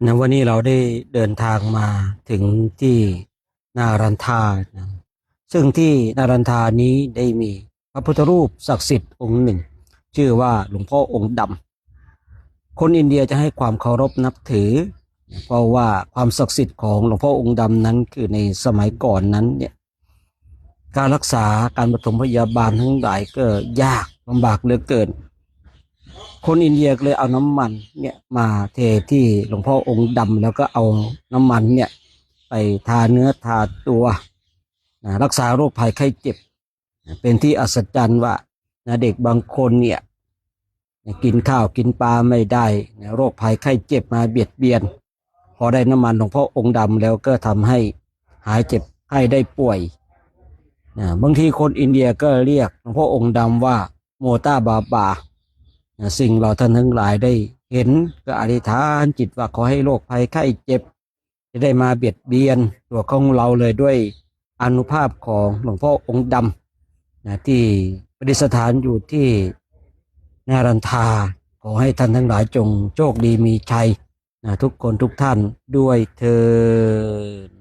วันนี้เราได้เดินทางมาถึงที่นารันทานะซึ่งที่นารันทานี้ได้มีพระพุทธรูปศักดิ์สิทธิ์องค์หนึ่งชื่อว่าหลวงพ่อองค์ดำคนอินเดียจะให้ความเคารพนับถือเพราะว่าความศักดิ์สิทธิ์ของหลวงพ่อองค์ดำนั้นคือในสมัยก่อนนั้นเนี่ยการรักษาการปฐมพยาบาลทั้งหลายก็ยากลำบากเหลือเกิน คนอินเดียก็เลยเอาน้ำมันเนี่ยมาเทที่หลวงพ่อองค์ดำแล้วก็เอาน้ำมันเนี่ยไปทาเนื้อทาตัวรักษาโรคภัยไข้เจ็บเป็นที่อัศจรรย์ว่าเด็กบางคนเนี่ยกินข้าวกินปลาไม่ได้โรคภัยไข้เจ็บมาเบียดเบียนพอได้น้ำมันหลวงพ่อองค์ดำแล้วก็ทำให้หายเจ็บไข้ได้ป่วยบางทีคนอินเดียก็เรียกหลวงพ่อองค์ดำว่าโมตาบาบา สิ่งเราท่านทั้งหลายได้เห็นก็อธิษฐานจิตว่าขอให้โรคภัยไข้เจ็บจะได้มาเบียดเบียนตัวของเราเลยด้วยอานุภาพของหลวงพ่อองค์ดำที่ประดิษฐานอยู่ที่นารันทาขอให้ท่านทั้งหลายจงโชคดีมีชัยทุกคนทุกท่านด้วยเทอญ